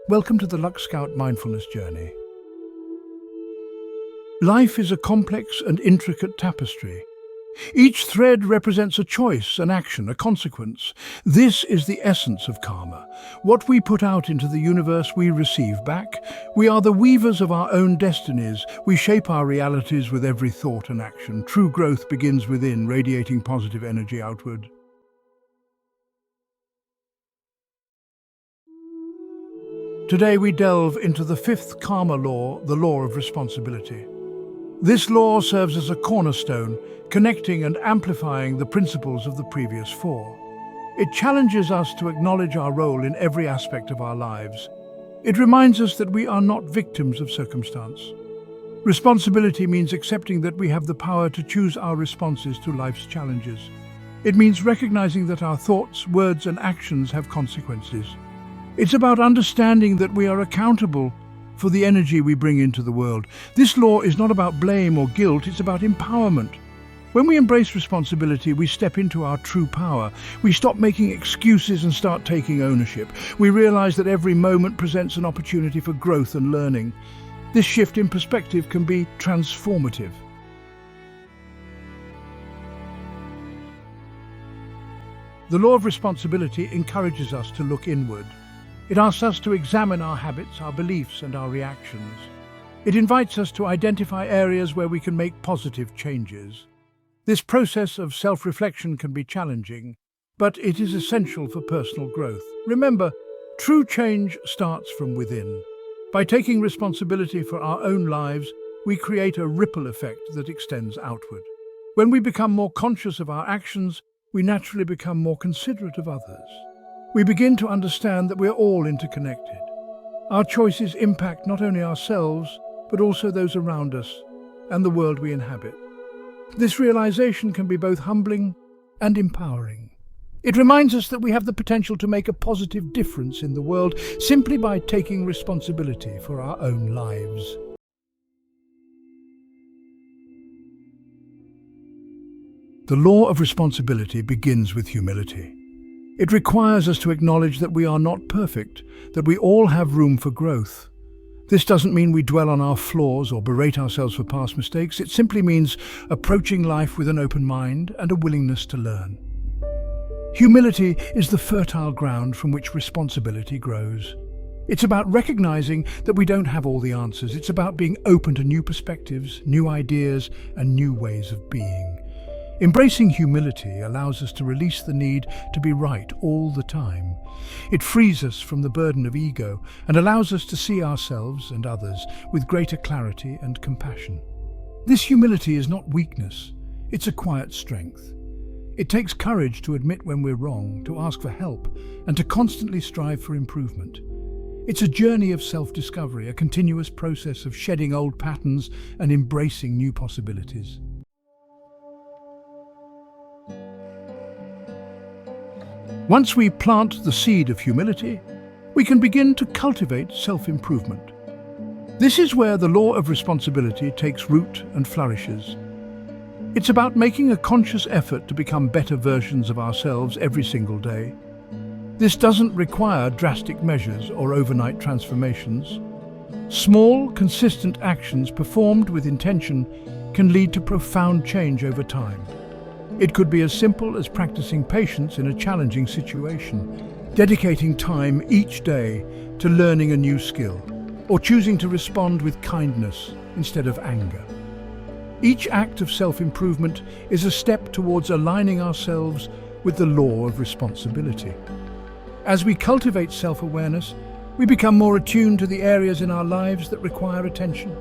Welcome to the Lux Scout Mindfulness Journey. Life is a complex and intricate tapestry. Each thread represents a choice, an action, a consequence. This is the essence of karma. What we put out into the universe, we receive back. We are the weavers of our own destinies. We shape our realities with every thought and action. True growth begins within, radiating positive energy outward. Today we delve into the fifth karma law, the law of responsibility. This law serves as a cornerstone, connecting and amplifying the principles of the previous four. It challenges us to acknowledge our role in every aspect of our lives. It reminds us that we are not victims of circumstance. Responsibility means accepting that we have the power to choose our responses to life's challenges. It means recognizing that our thoughts, words, and actions have consequences. It's about understanding that we are accountable for the energy we bring into the world. This law is not about blame or guilt, it's about empowerment. When we embrace responsibility, we step into our true power. We stop making excuses and start taking ownership. We realize that every moment presents an opportunity for growth and learning. This shift in perspective can be transformative. The law of responsibility encourages us to look inward. It asks us to examine our habits, our beliefs, and our reactions. It invites us to identify areas where we can make positive changes. This process of self-reflection can be challenging, but it is essential for personal growth. Remember, true change starts from within. By taking responsibility for our own lives, we create a ripple effect that extends outward. When we become more conscious of our actions, we naturally become more considerate of others. We begin to understand that we're all interconnected. Our choices impact not only ourselves, but also those around us and the world we inhabit. This realization can be both humbling and empowering. It reminds us that we have the potential to make a positive difference in the world simply by taking responsibility for our own lives. The law of responsibility begins with humility. It requires us to acknowledge that we are not perfect, that we all have room for growth. This doesn't mean we dwell on our flaws or berate ourselves for past mistakes. It simply means approaching life with an open mind and a willingness to learn. Humility is the fertile ground from which responsibility grows. It's about recognizing that we don't have all the answers. It's about being open to new perspectives, new ideas, and new ways of being. Embracing humility allows us to release the need to be right all the time. It frees us from the burden of ego and allows us to see ourselves and others with greater clarity and compassion. This humility is not weakness, it's a quiet strength. It takes courage to admit when we're wrong, to ask for help, and to constantly strive for improvement. It's a journey of self-discovery, a continuous process of shedding old patterns and embracing new possibilities. Once we plant the seed of humility, we can begin to cultivate self-improvement. This is where the law of responsibility takes root and flourishes. It's about making a conscious effort to become better versions of ourselves every single day. This doesn't require drastic measures or overnight transformations. Small, consistent actions performed with intention can lead to profound change over time. It could be as simple as practicing patience in a challenging situation, dedicating time each day to learning a new skill, or choosing to respond with kindness instead of anger. Each act of self-improvement is a step towards aligning ourselves with the law of responsibility. As we cultivate self-awareness, we become more attuned to the areas in our lives that require attention.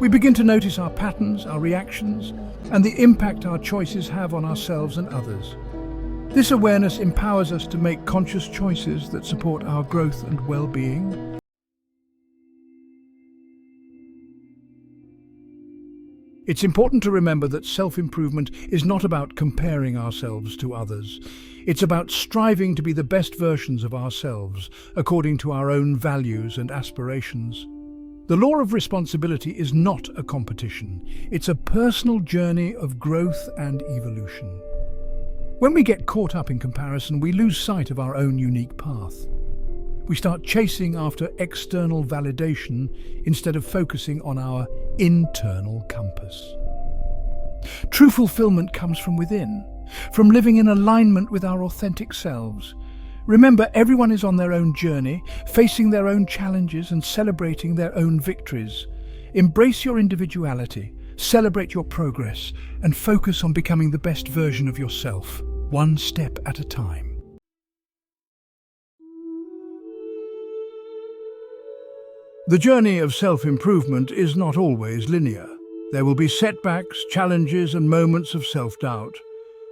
We begin to notice our patterns, our reactions, and the impact our choices have on ourselves and others. This awareness empowers us to make conscious choices that support our growth and well-being. It's important to remember that self-improvement is not about comparing ourselves to others. It's about striving to be the best versions of ourselves, according to our own values and aspirations. The law of responsibility is not a competition. It's a personal journey of growth and evolution. When we get caught up in comparison, we lose sight of our own unique path. We start chasing after external validation instead of focusing on our internal compass. True fulfillment comes from within, from living in alignment with our authentic selves. Remember, everyone is on their own journey, facing their own challenges and celebrating their own victories. Embrace your individuality, celebrate your progress, and focus on becoming the best version of yourself, one step at a time. The journey of self-improvement is not always linear. There will be setbacks, challenges, and moments of self-doubt.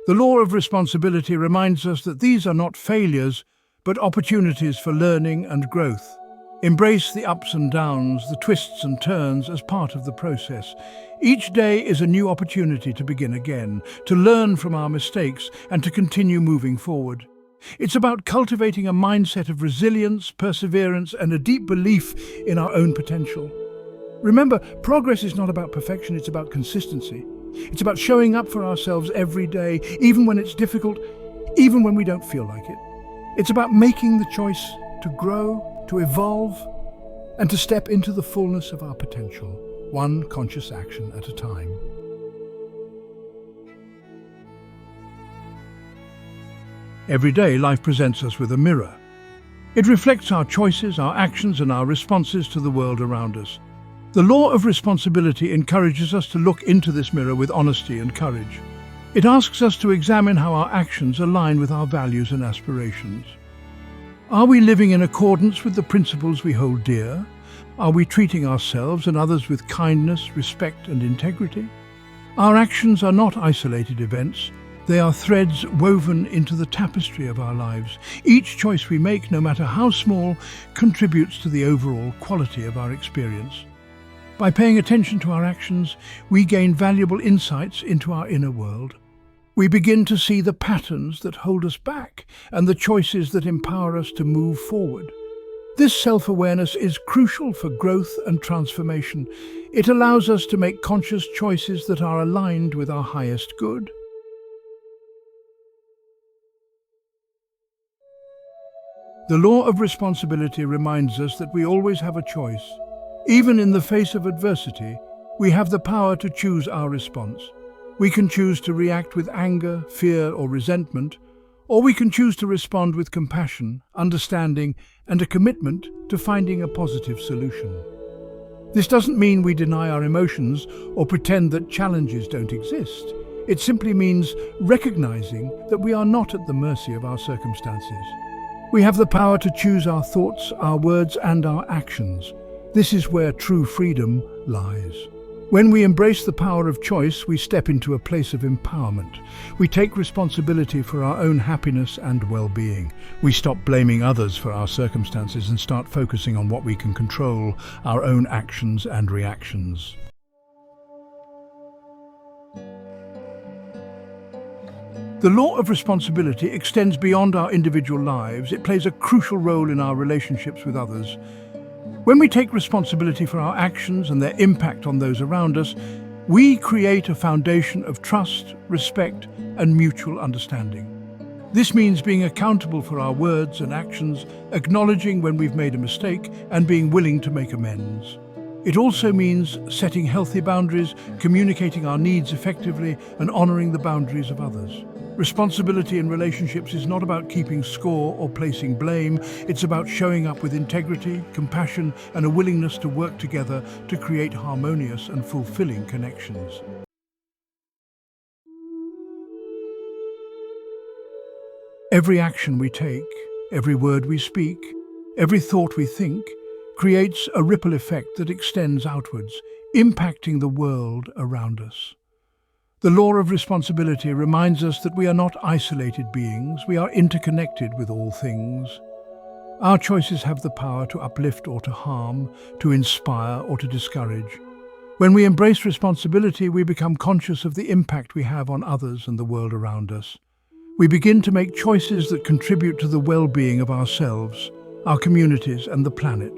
The law of responsibility reminds us that these are not failures, but opportunities for learning and growth. Embrace the ups and downs, the twists and turns as part of the process. Each day is a new opportunity to begin again, to learn from our mistakes, and to continue moving forward. It's about cultivating a mindset of resilience, perseverance, and a deep belief in our own potential. Remember, progress is not about perfection, it's about consistency. It's about showing up for ourselves every day, even when it's difficult, even when we don't feel like it. It's about making the choice to grow, to evolve, and to step into the fullness of our potential, one conscious action at a time. Every day, life presents us with a mirror. It reflects our choices, our actions, and our responses to the world around us. The law of responsibility encourages us to look into this mirror with honesty and courage. It asks us to examine how our actions align with our values and aspirations. Are we living in accordance with the principles we hold dear? Are we treating ourselves and others with kindness, respect, and integrity? Our actions are not isolated events. They are threads woven into the tapestry of our lives. Each choice we make, no matter how small, contributes to the overall quality of our experience. By paying attention to our actions, we gain valuable insights into our inner world. We begin to see the patterns that hold us back and the choices that empower us to move forward. This self-awareness is crucial for growth and transformation. It allows us to make conscious choices that are aligned with our highest good. The law of responsibility reminds us that we always have a choice. Even in the face of adversity, we have the power to choose our response. We can choose to react with anger, fear, or resentment, or we can choose to respond with compassion, understanding, and a commitment to finding a positive solution. This doesn't mean we deny our emotions or pretend that challenges don't exist. It simply means recognizing that we are not at the mercy of our circumstances. We have the power to choose our thoughts, our words, and our actions. This is where true freedom lies. When we embrace the power of choice, we step into a place of empowerment. We take responsibility for our own happiness and well-being. We stop blaming others for our circumstances and start focusing on what we can control, our own actions and reactions. The law of responsibility extends beyond our individual lives. It plays a crucial role in our relationships with others. When we take responsibility for our actions and their impact on those around us, we create a foundation of trust, respect, and mutual understanding. This means being accountable for our words and actions, acknowledging when we've made a mistake, and being willing to make amends. It also means setting healthy boundaries, communicating our needs effectively, and honoring the boundaries of others. Responsibility in relationships is not about keeping score or placing blame. It's about showing up with integrity, compassion, and a willingness to work together to create harmonious and fulfilling connections. Every action we take, every word we speak, every thought we think, creates a ripple effect that extends outwards, impacting the world around us. The law of responsibility reminds us that we are not isolated beings, we are interconnected with all things. Our choices have the power to uplift or to harm, to inspire or to discourage. When we embrace responsibility, we become conscious of the impact we have on others and the world around us. We begin to make choices that contribute to the well-being of ourselves, our communities, and the planet.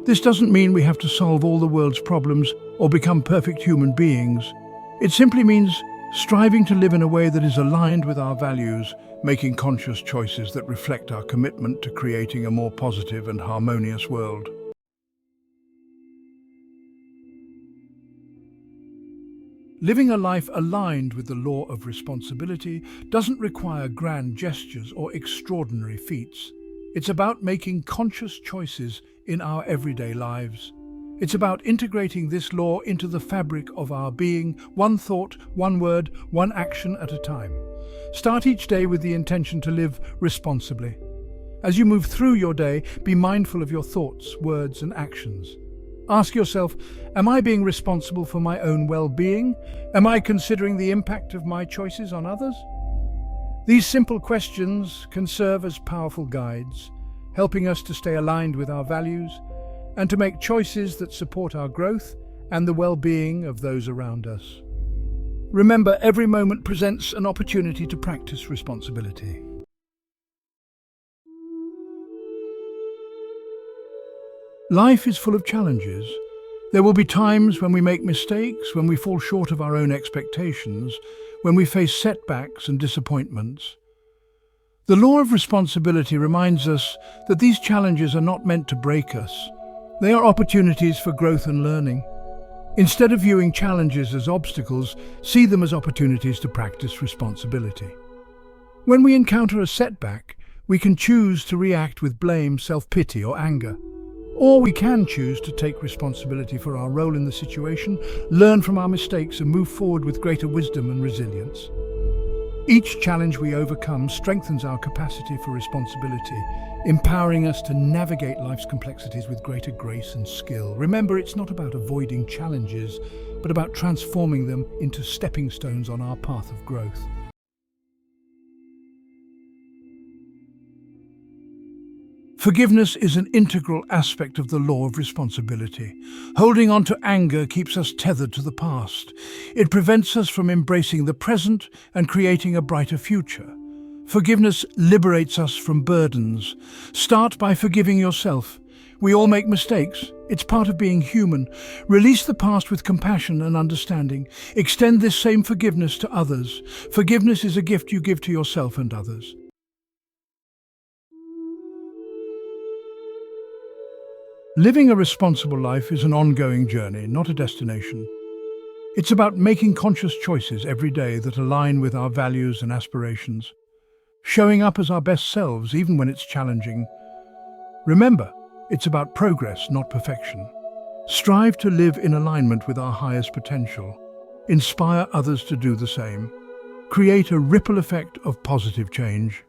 This doesn't mean we have to solve all the world's problems or become perfect human beings. It simply means striving to live in a way that is aligned with our values, making conscious choices that reflect our commitment to creating a more positive and harmonious world. Living a life aligned with the law of responsibility doesn't require grand gestures or extraordinary feats. It's about making conscious choices in our everyday lives. It's about integrating this law into the fabric of our being, one thought, one word, one action at a time. Start each day with the intention to live responsibly. As you move through your day, be mindful of your thoughts, words, and actions. Ask yourself, am I being responsible for my own well-being? Am I considering the impact of my choices on others? These simple questions can serve as powerful guides, helping us to stay aligned with our values and to make choices that support our growth and the well-being of those around us. Remember, every moment presents an opportunity to practice responsibility. Life is full of challenges. There will be times when we make mistakes, when we fall short of our own expectations, when we face setbacks and disappointments. The law of responsibility reminds us that these challenges are not meant to break us. They are opportunities for growth and learning. Instead of viewing challenges as obstacles, see them as opportunities to practice responsibility. When we encounter a setback, we can choose to react with blame, self-pity, or anger. Or we can choose to take responsibility for our role in the situation, learn from our mistakes, and move forward with greater wisdom and resilience. Each challenge we overcome strengthens our capacity for responsibility, empowering us to navigate life's complexities with greater grace and skill. Remember, it's not about avoiding challenges, but about transforming them into stepping stones on our path of growth. Forgiveness is an integral aspect of the law of responsibility. Holding on to anger keeps us tethered to the past. It prevents us from embracing the present and creating a brighter future. Forgiveness liberates us from burdens. Start by forgiving yourself. We all make mistakes. It's part of being human. Release the past with compassion and understanding. Extend this same forgiveness to others. Forgiveness is a gift you give to yourself and others. Living a responsible life is an ongoing journey, not a destination. It's about making conscious choices every day that align with our values and aspirations, showing up as our best selves even when it's challenging. Remember, it's about progress, not perfection. Strive to live in alignment with our highest potential. Inspire others to do the same. Create a ripple effect of positive change.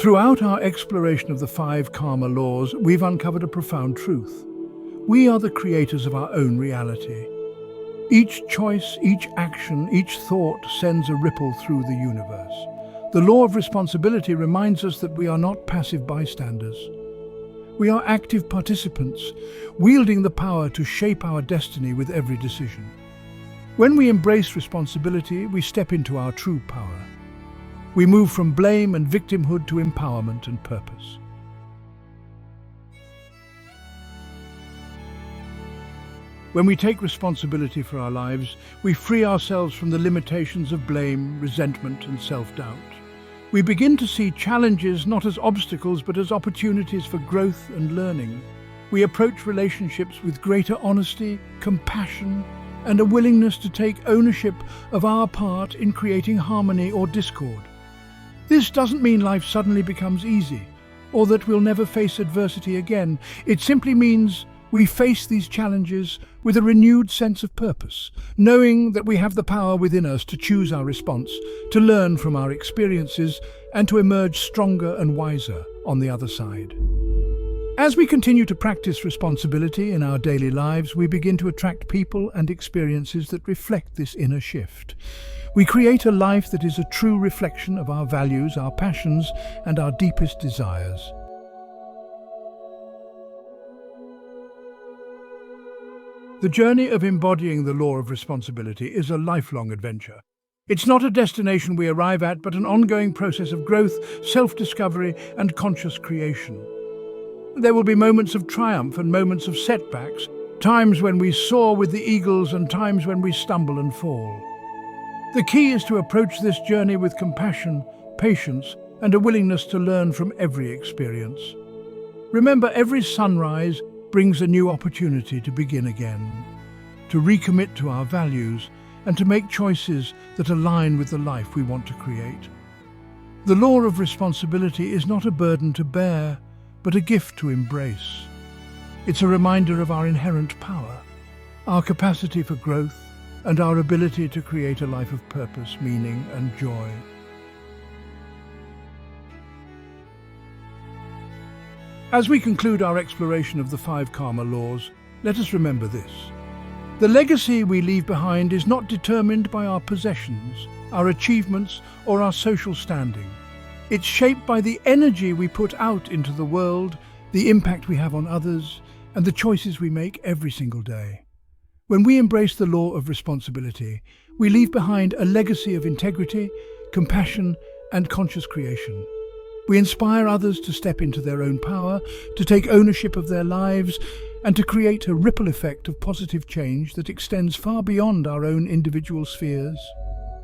Throughout our exploration of the 5 karma laws, we've uncovered a profound truth. We are the creators of our own reality. Each choice, each action, each thought sends a ripple through the universe. The law of responsibility reminds us that we are not passive bystanders. We are active participants, wielding the power to shape our destiny with every decision. When we embrace responsibility, we step into our true power. We move from blame and victimhood to empowerment and purpose. When we take responsibility for our lives, we free ourselves from the limitations of blame, resentment, and self-doubt. We begin to see challenges not as obstacles but as opportunities for growth and learning. We approach relationships with greater honesty, compassion, and a willingness to take ownership of our part in creating harmony or discord. This doesn't mean life suddenly becomes easy, or that we'll never face adversity again. It simply means we face these challenges with a renewed sense of purpose, knowing that we have the power within us to choose our response, to learn from our experiences, and to emerge stronger and wiser on the other side. As we continue to practice responsibility in our daily lives, we begin to attract people and experiences that reflect this inner shift. We create a life that is a true reflection of our values, our passions, and our deepest desires. The journey of embodying the law of responsibility is a lifelong adventure. It's not a destination we arrive at, but an ongoing process of growth, self-discovery, and conscious creation. There will be moments of triumph and moments of setbacks, Times when we soar with the eagles and times when we stumble and fall. The key is to approach this journey with compassion, patience, and a willingness to learn from every experience. Remember, every sunrise brings a new opportunity to begin again, to recommit to our values, and to make choices that align with the life we want to create. The law of responsibility is not a burden to bear, but a gift to embrace. It's a reminder of our inherent power, our capacity for growth, and our ability to create a life of purpose, meaning, and joy. As we conclude our exploration of the 5 karma laws, let us remember this. The legacy we leave behind is not determined by our possessions, our achievements, or our social standing. It's shaped by the energy we put out into the world, the impact we have on others, and the choices we make every single day. When we embrace the law of responsibility, we leave behind a legacy of integrity, compassion, and conscious creation. We inspire others to step into their own power, to take ownership of their lives, and to create a ripple effect of positive change that extends far beyond our own individual spheres.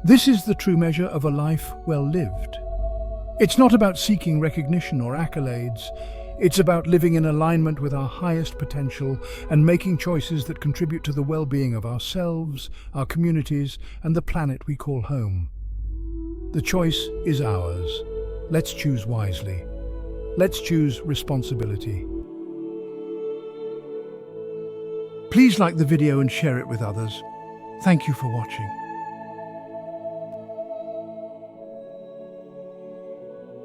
This is the true measure of a life well lived. It's not about seeking recognition or accolades. It's about living in alignment with our highest potential and making choices that contribute to the well-being of ourselves, our communities, and the planet we call home. The choice is ours. Let's choose wisely. Let's choose responsibility. Please like the video and share it with others. Thank you for watching.